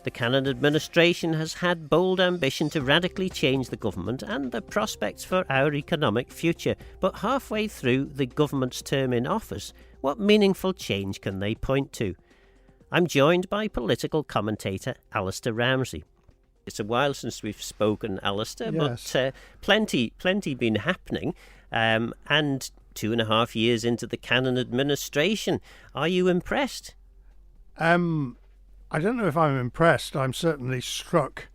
The Cannan administration has had bold ambition to radically change the government and the prospects for our economic future. But halfway through the government's term in office, what meaningful change can they point to? I'm joined by political commentator Alistair Ramsay. It's a while since we've spoken, Alistair, yes. But plenty been happening. And 2.5 years into the Cannan administration, are you impressed? I don't know if I'm impressed. I'm certainly struck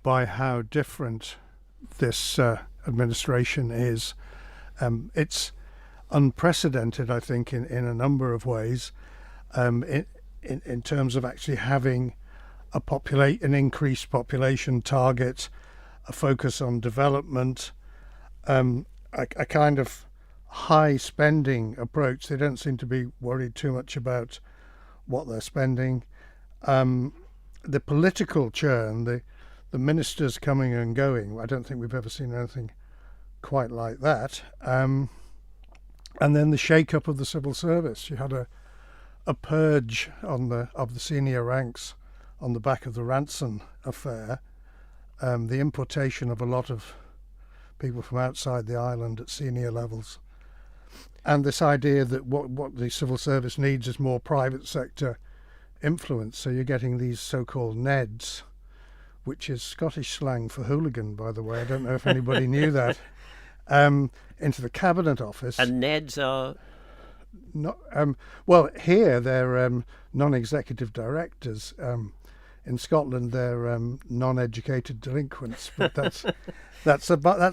by how different this administration is. It's unprecedented, I think, in a number of ways, in terms of actually having an increased population target, a focus on development, a kind of high spending approach. They don't seem to be worried too much about what they're spending. The political churn, the ministers coming and going, I don't think we've ever seen anything quite like that. And then the shake-up of the civil service. You had a purge of the senior ranks on the back of the Ransom affair, the importation of a lot of people from outside the island at senior levels, and this idea that what the civil service needs is more private sector influence. So you're getting these so-called NEDs, which is Scottish slang for hooligan, by the way. I don't know if anybody knew that. Into the cabinet office. And NEDs are not well. Here they're non-executive directors. In Scotland, they're non-educated delinquents. But that's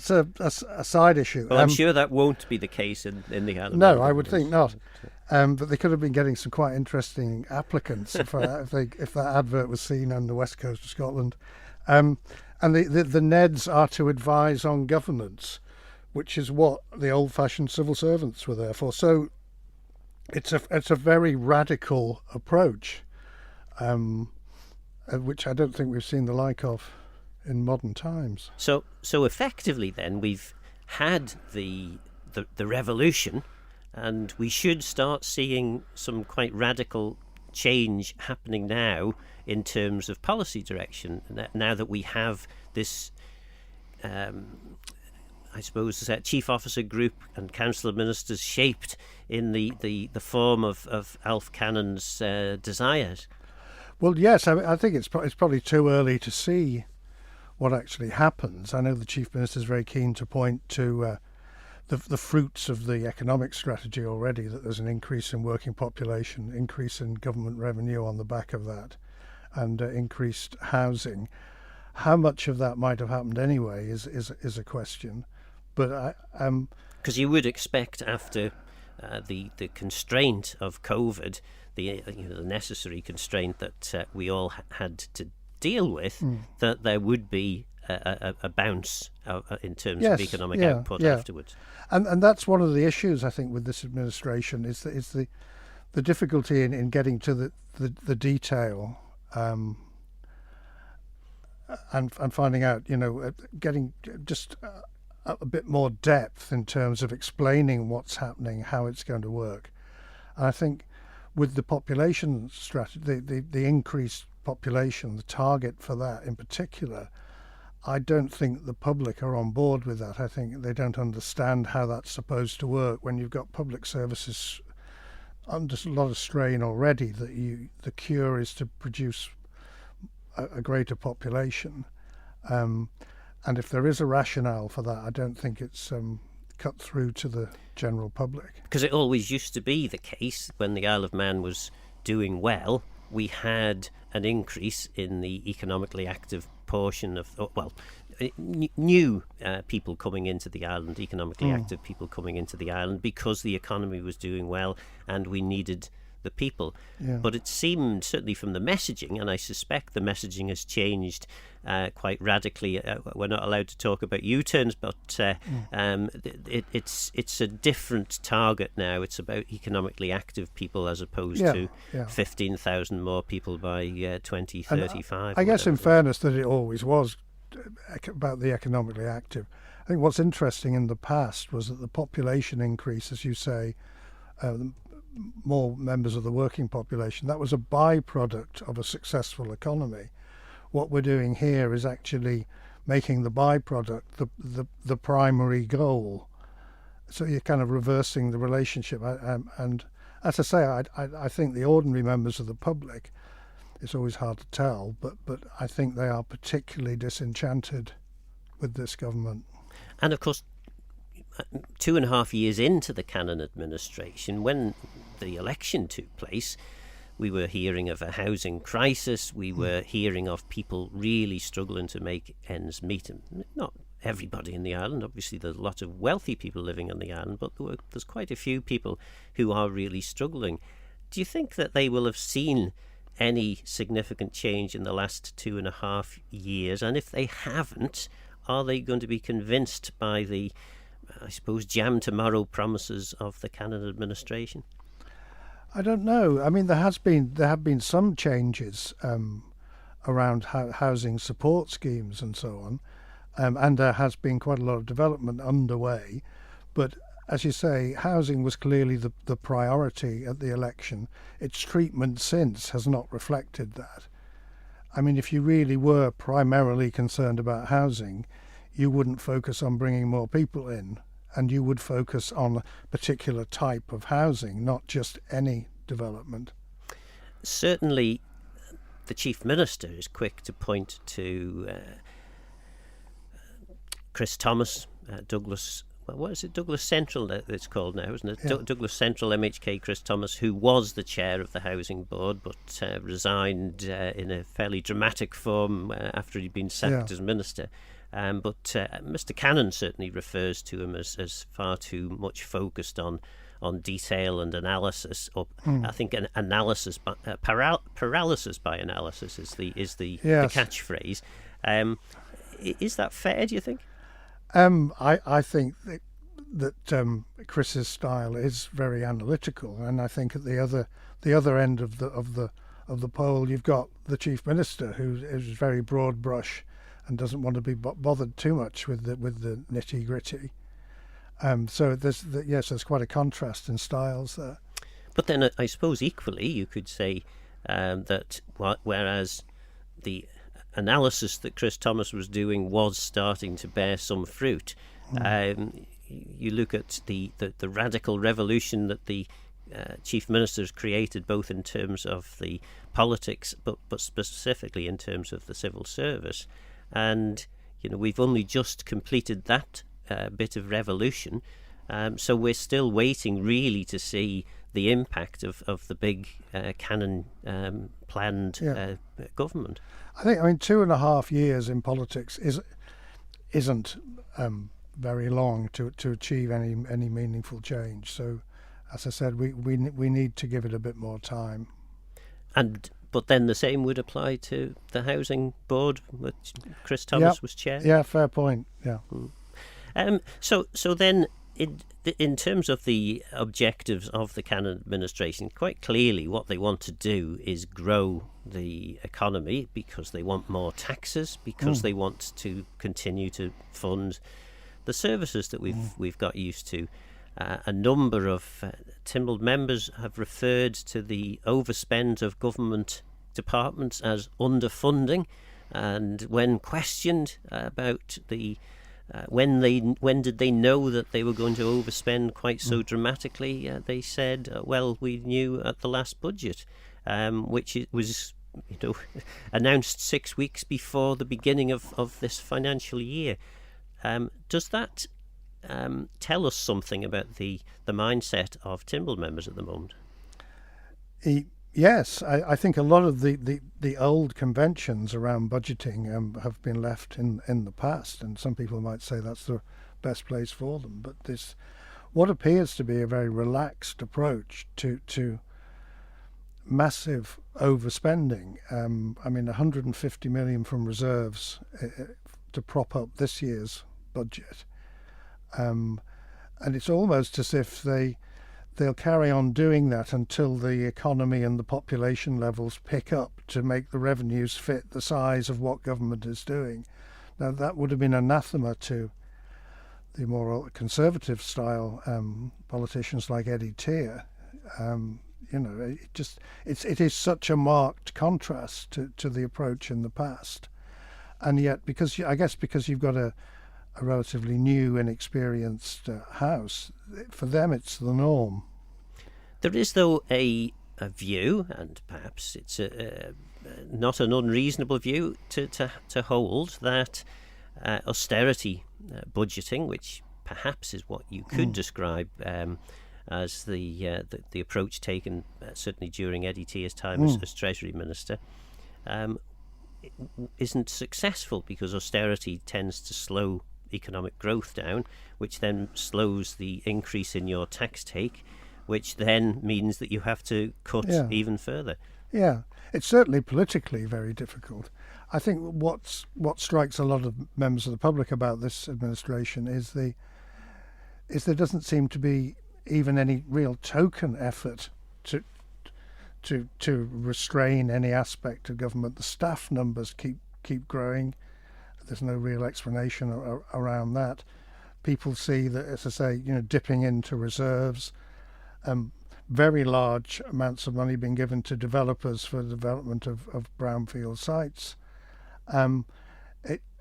a side issue. Well, I'm sure that won't be the case in the island. No, I would think not. But they could have been getting some quite interesting applicants if that advert was seen on the west coast of Scotland. And the NEDs are to advise on governance, which is what the old-fashioned civil servants were there for. So it's a very radical approach, which I don't think we've seen the like of in modern times. So effectively, then, we've had the revolution. And we should start seeing some quite radical change happening now in terms of policy direction. Now that we have this, I suppose, chief officer group and council of ministers shaped in the form of Alf Cannan's desires. Well, yes, I think it's probably too early to see what actually happens. I know the chief minister is very keen to point to the fruits of the economic strategy already, that there's an increase in working population, increase in government revenue on the back of that, and increased housing. How much of that might have happened anyway is a question. But because you would expect after the constraint of COVID, the necessary constraint that we all had to deal with, that there would be a bounce in terms of economic output afterwards. And that's one of the issues, I think, with this administration is the difficulty in getting to the detail and finding out, getting just a bit more depth in terms of explaining what's happening, how it's going to work. And I think with the population strategy, the increased population, the target for that in particular, I don't think the public are on board with that. I think they don't understand how that's supposed to work when you've got public services under a lot of strain already, that the cure is to produce a greater population. And if there is a rationale for that, I don't think it's cut through to the general public. Because it always used to be the case when the Isle of Man was doing well, we had an increase in the economically active portion of, new people coming into the island, economically active people coming into the island, because the economy was doing well and we needed the people. Yeah. But it seemed, certainly from the messaging, and I suspect the messaging has changed quite radically. We're not allowed to talk about U-turns, but it's a different target now. It's about economically active people as opposed to 15,000 more people by 2035. I guess in fairness that it always was about the economically active. I think what's interesting in the past was that the population increase, as you say, more members of the working population, that was a byproduct of a successful economy. what we're doing here is actually making the byproduct the primary goal. So you're kind of reversing the relationship. And as I say, I think the ordinary members of the public, it's always hard to tell, but I think they are particularly disenchanted with this government. And of course, 2.5 years into the Cannan administration, when the election took place, we were hearing of a housing crisis. We were hearing of people really struggling to make ends meet. And not everybody in the island. Obviously, there's a lot of wealthy people living on the island, but there's quite a few people who are really struggling. Do you think that they will have seen any significant change in the last 2.5 years? And if they haven't, are they going to be convinced by the, I suppose, jam tomorrow promises of the Cannan administration? I don't know. I mean, there have been some changes around housing support schemes and so on, and there has been quite a lot of development underway. But as you say, housing was clearly the priority at the election. Its treatment since has not reflected that. I mean, if you really were primarily concerned about housing, you wouldn't focus on bringing more people in, and you would focus on a particular type of housing, not just any development. Certainly, the Chief Minister is quick to point to Chris Thomas, Douglas. Well, what is it? Douglas Central that it's called now, isn't it? Yeah. Douglas Central MHK Chris Thomas, who was the chair of the Housing Board, but resigned in a fairly dramatic form after he'd been sacked as minister. But Mr. Cannan certainly refers to him as far too much focused on detail and analysis. Or I think an analysis, paralysis by analysis is the catchphrase. Is that fair? Do you think? I think that Chris's style is very analytical, and I think at the other end of the pole, you've got the Chief Minister, who is very broad brush and doesn't want to be bothered too much with the nitty gritty. So there's quite a contrast in styles there. But then I suppose equally you could say that whereas the analysis that Chris Thomas was doing was starting to bear some fruit, you look at the radical revolution that the Chief Minister has created, both in terms of the politics, but specifically in terms of the civil service. And we've only just completed that bit of revolution, so we're still waiting really to see the impact of the big Cannan planned government. I mean 2.5 years in politics isn't very long to achieve any meaningful change. So, as I said, we need to give it a bit more time. But then the same would apply to the Housing Board, which Chris Thomas was chair. Yeah, fair point. Yeah. So then, in terms of the objectives of the Cannan administration, quite clearly what they want to do is grow the economy because they want more taxes, because they want to continue to fund the services that we've got used to. A number of Tynwald members have referred to the overspend of government departments as underfunding, and when questioned about the when did they know that they were going to overspend quite so dramatically, they said, well, we knew at the last budget, which it was announced 6 weeks before the beginning of this financial year. Does that tell us something about the mindset of Tynwald members at the moment? Yes, I think a lot of the old conventions around budgeting have been left in the past, and some people might say that's the best place for them. But what appears to be a very relaxed approach to massive overspending. I mean, 150 million from reserves to prop up this year's budget, and it's almost as if they'll carry on doing that until the economy and the population levels pick up to make the revenues fit the size of what government is doing. Now, that would have been anathema to the more conservative style politicians like Eddie Teare, It is such a marked contrast to the approach in the past, and yet because you've got a relatively new, inexperienced house, for them it's the norm. There is, though, a view, and perhaps it's not an unreasonable view to hold, that austerity budgeting, which perhaps is what you could describe as the approach taken certainly during Eddie Tear's time as Treasury Minister, isn't successful, because austerity tends to slow economic growth down, which then slows the increase in your tax take, which then means that you have to cut even further. Yeah, it's certainly politically very difficult. I think what strikes a lot of members of the public about this administration is there doesn't seem to be even any real token effort to restrain any aspect of government. The staff numbers keep growing. There's no real explanation around that. People see that, as I say, dipping into reserves. Very large amounts of money being given to developers for the development of brownfield sites.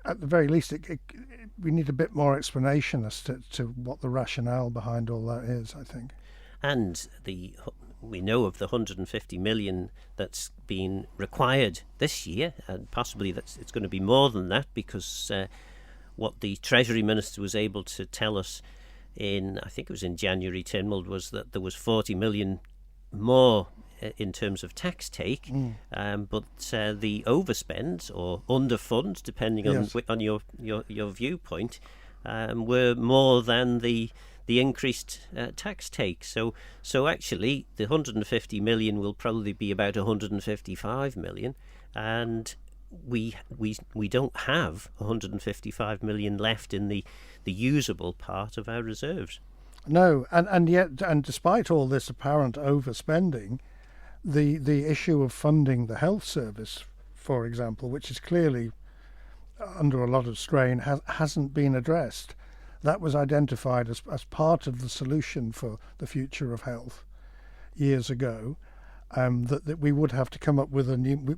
At the very least, we need a bit more explanation as to what the rationale behind all that is, I think. And we know of the 150 million that's been required this year, and possibly it's going to be more than that, because what the Treasury Minister was able to tell us I think it was in January, Tynwald, was that there was 40 million more in terms of tax take, but the overspend or underfund, depending on your viewpoint, were more than the increased tax take. So actually, the 150 million will probably be about 155 million, and we don't have 155 million left in the usable part of our reserves. No, and yet despite all this apparent overspending, the issue of funding the health service, for example, which is clearly under a lot of strain, hasn't been addressed. That was identified as part of the solution for the future of health years ago. That we would have to come up with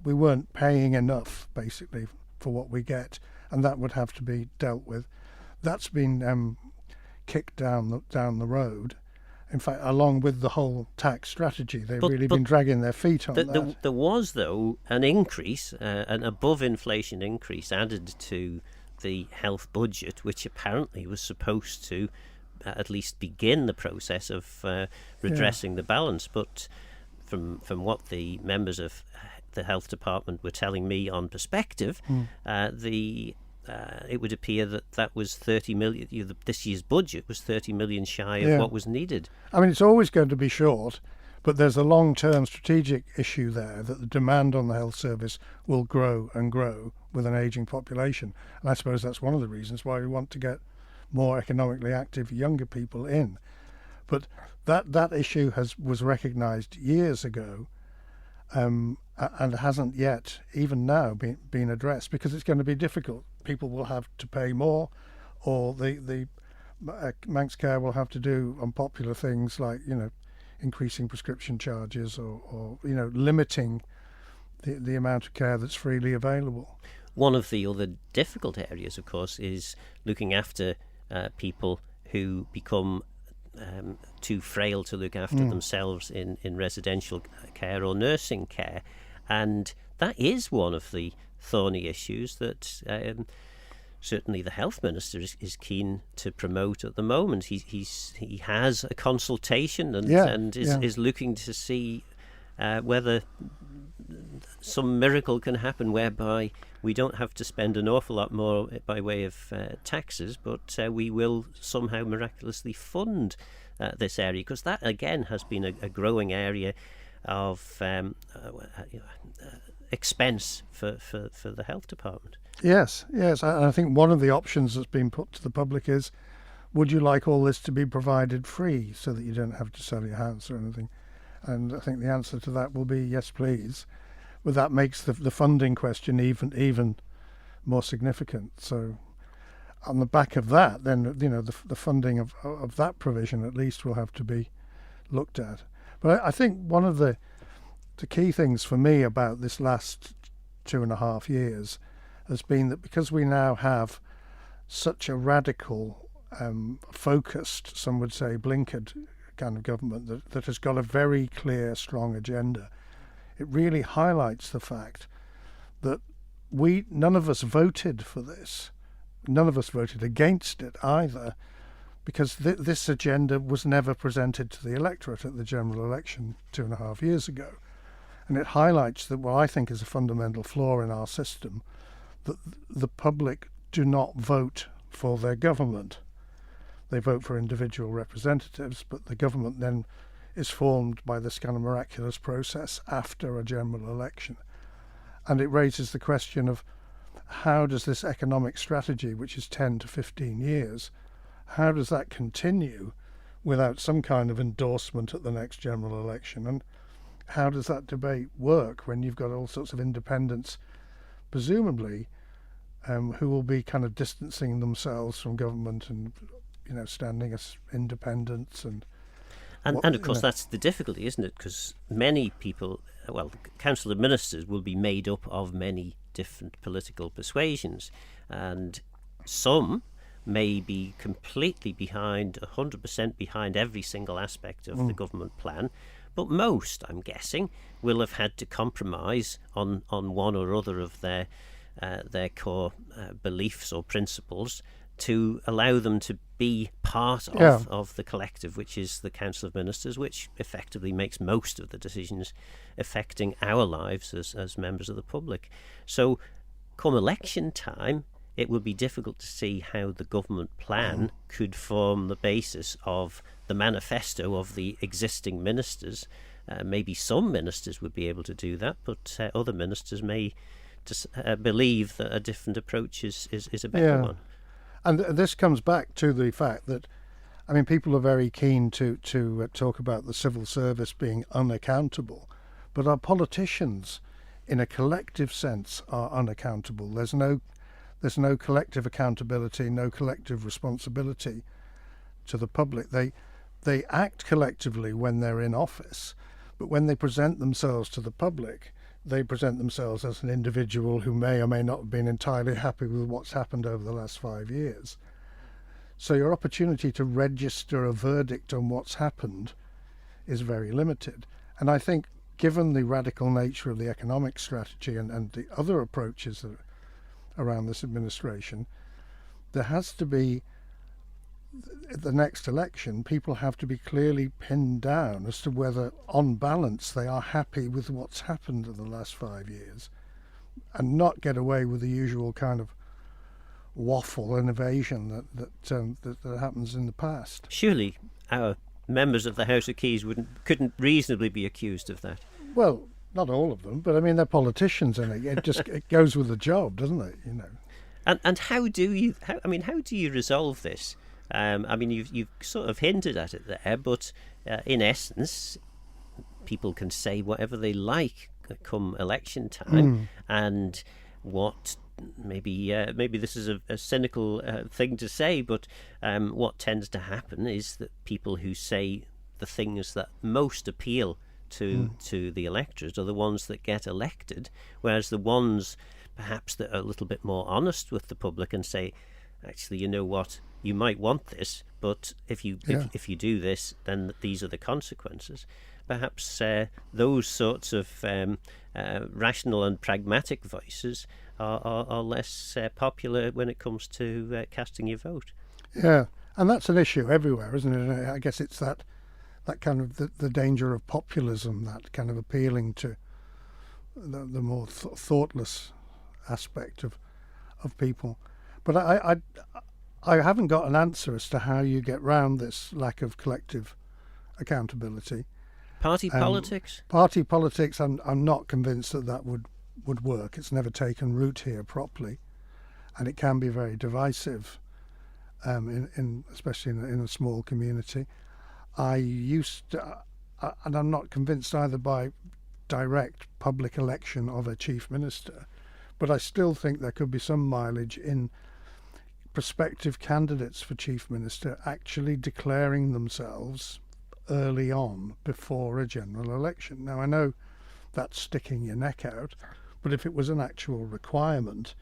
we weren't paying enough, basically, for what we get, and that would have to be dealt with. That's been kicked down the road. In fact, along with the whole tax strategy, they've really been dragging their feet on that. There was, though, an increase, an above-inflation increase added to the health budget, which apparently was supposed to at least begin the process of redressing the balance. But from what the members of the health department were telling me on Perspective, it would appear that was 30 million. This year's budget was 30 million shy of what was needed. I mean, it's always going to be short, but there's a long-term strategic issue there, that the demand on the health service will grow and grow with an ageing population. And I suppose that's one of the reasons why we want to get more economically active younger people in. But that issue was recognised years ago, and hasn't yet, even now, been addressed, because it's going to be difficult. People will have to pay more, or the Manx Care will have to do unpopular things like increasing prescription charges or limiting the amount of care that's freely available. One of the other difficult areas, of course, is looking after people who become too frail to look after themselves in residential care or nursing care. And that is one of the thorny issues that certainly the health minister is keen to promote at the moment. He has a consultation and is looking to see whether some miracle can happen whereby we don't have to spend an awful lot more by way of taxes, but we will somehow miraculously fund this area, because that again has been a growing area of expense for the health department. Yes. I think one of the options that's been put to the public is, would you like all this to be provided free so that you don't have to sell your house or anything? And I think the answer to that will be yes, please. But that makes the funding question even more significant. So on the back of that, then the funding of that provision at least will have to be looked at. But I think one of the key things for me about this last 2.5 years has been that because we now have such a radical, focused, some would say blinkered kind of government that has got a very clear, strong agenda, it really highlights the fact that none of us voted for this. None of us voted against it either, because this agenda was never presented to the electorate at the general election 2.5 years ago. And it highlights that what I think is a fundamental flaw in our system, that the public do not vote for their government. They vote for individual representatives, but the government then is formed by this kind of miraculous process after a general election. And it raises the question of how does this economic strategy, which is 10 to 15 years, how does that continue without some kind of endorsement at the next general election? And how does that debate work when you've got all sorts of independents, presumably, who will be kind of distancing themselves from government and, standing as independents and of course, that's the difficulty, isn't it? Because many people, the Council of Ministers will be made up of many different political persuasions, and some may be completely 100% behind every single aspect of the government plan, but most, I'm guessing, will have had to compromise on one or other of their core beliefs or principles to allow them to be part of the collective, which is the Council of Ministers, which effectively makes most of the decisions affecting our lives as members of the public. So come election time, it would be difficult to see how the government plan could form the basis of the manifesto of the existing ministers. Maybe some ministers would be able to do that, but other ministers may believe that a different approach is a better one. And this comes back to the fact that, people are very keen to talk about the civil service being unaccountable, but our politicians, in a collective sense, are unaccountable. There's no collective accountability, no collective responsibility to the public. They act collectively when they're in office, but when they present themselves to the public, they present themselves as an individual who may or may not have been entirely happy with what's happened over the last 5 years. So your opportunity to register a verdict on what's happened is very limited. And I think, given the radical nature of the economic strategy and the other approaches around this administration, there has to be, at the next election, people have to be clearly pinned down as to whether, on balance, they are happy with what's happened in the last 5 years, and not get away with the usual kind of waffle and evasion that happens in the past. Surely our members of the House of Keys couldn't reasonably be accused of that. Well, not all of them, but they're politicians, and it goes with the job, doesn't it? And how do you resolve this? You've sort of hinted at it there, but in essence, people can say whatever they like come election time, and what maybe this is a cynical thing to say, but what tends to happen is that people who say the things that most appeal to the electorate are the ones that get elected, whereas the ones perhaps that are a little bit more honest with the public and say, actually, you know what, you might want this, but if you do this, then these are the consequences. Perhaps those sorts of rational and pragmatic voices are less popular when it comes to casting your vote. Yeah, and that's an issue everywhere, isn't it? I guess it's that kind of the danger of populism, that kind of appealing to the more thoughtless aspect of people. But I haven't got an answer as to how you get round this lack of collective accountability. Party politics? Party politics, I'm not convinced that would work. It's never taken root here properly, and it can be very divisive, especially in a small community. I used to, and I'm not convinced either by direct public election of a chief minister, but I still think there could be some mileage in prospective candidates for chief minister actually declaring themselves early on before a general election. Now, I know that's sticking your neck out, but if it was an actual requirement,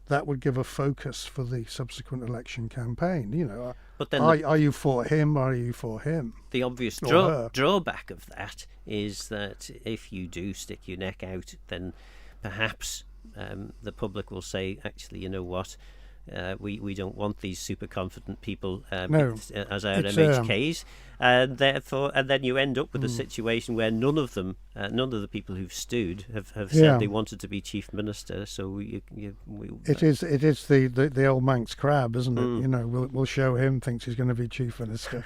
that would give a focus for the subsequent election campaign. You know, but then are you for him or are you for him? The obvious drawback of that is that if you do stick your neck out, then perhaps the public will say, actually, you know what, we don't want these super confident people as our MHKs, and therefore, and then you end up with a situation where none of the people who've stood have said they wanted to be chief minister. So it is the old Manx crab, isn't it? You know, we'll show him thinks he's going to be chief minister.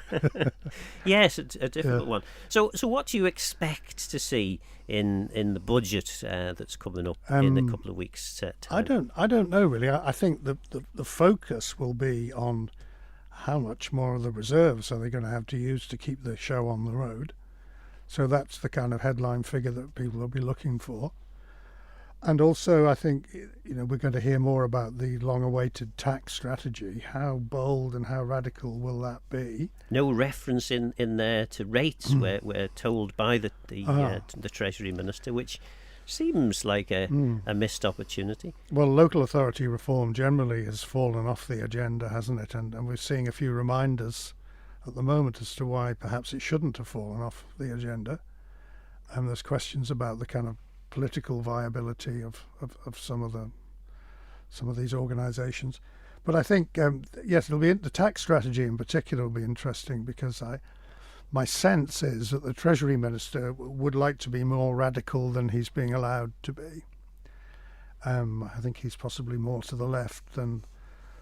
Yes, a difficult one. So what do you expect to see in the budget that's coming up in a couple of weeks' time? I don't know really. I think the focus will be on how much more of the reserves are they going to have to use to keep the show on the road. So that's the kind of headline figure that people will be looking for. And also, I think, you know, we're going to hear more about the long-awaited tax strategy. How bold and how radical will that be? No reference in there to rates. We're told by the Treasury Minister, which seems like a missed opportunity. Well, local authority reform generally has fallen off the agenda, hasn't it? And we're seeing a few reminders at the moment as to why perhaps it shouldn't have fallen off the agenda. And there's questions about the kind of political viability of some of these organisations. But I think yes, it'll be the tax strategy in particular will be interesting, because my sense is that the Treasury Minister would like to be more radical than he's being allowed to be. I think he's possibly more to the left than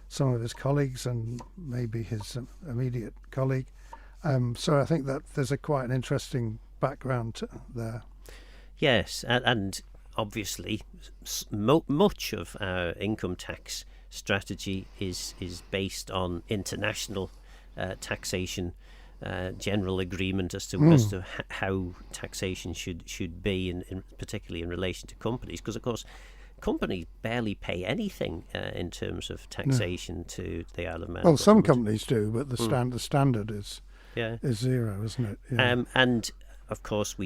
some of his colleagues and maybe his immediate colleague. So I think that there's quite an interesting background there. Yes, and obviously much of our income tax strategy is based on international taxation, general agreement as to how taxation should be, in particularly in relation to companies, because of course companies barely pay anything in terms of taxation to the Isle of Man. Well, some companies do, but the standard is zero, isn't it? Yeah. And of course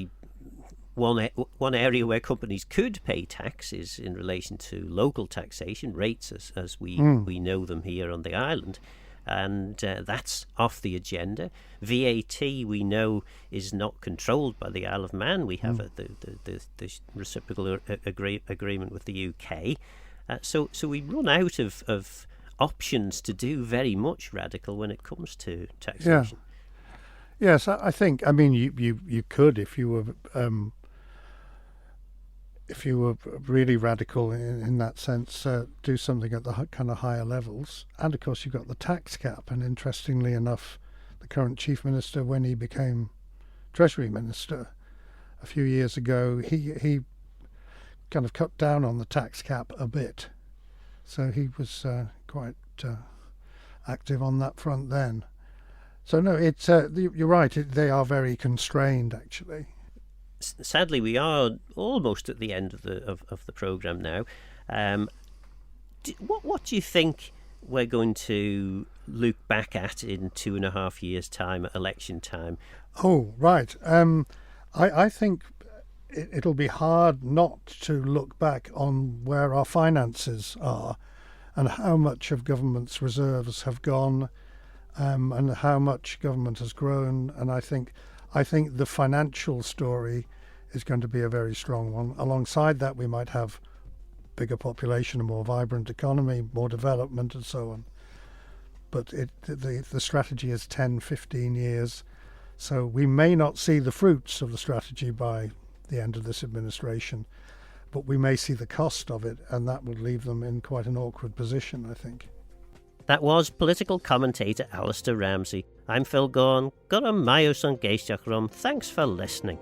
one area where companies could pay tax is in relation to local taxation rates as we know them here on the island. And that's off the agenda. VAT, we know, is not controlled by the Isle of Man. We have the reciprocal agreement with the UK. So we run out of options to do very much radical when it comes to taxation. Yeah. Yes, I think. I mean, you could, if you were really radical in that sense, do something at the kind of higher levels. And of course you've got the tax cap, and interestingly enough, the current Chief Minister, when he became Treasury Minister a few years ago, he kind of cut down on the tax cap a bit. So he was quite active on that front then. So no, it's you're right, they are very constrained actually. Sadly, we are almost at the end of the programme now. What do you think we're going to look back at in 2.5 years' time, at election time? Oh, right. I think it'll be hard not to look back on where our finances are and how much of government's reserves have gone, and how much government has grown. And I think the financial story is going to be a very strong one. Alongside that, we might have bigger population, a more vibrant economy, more development and so on. But the strategy is 10, 15 years. So we may not see the fruits of the strategy by the end of this administration, but we may see the cost of it, and that would leave them in quite an awkward position, I think. That was political commentator Alistair Ramsay. I'm Phil Gawne. Got a Mayo son Geistach rum. Thanks for listening.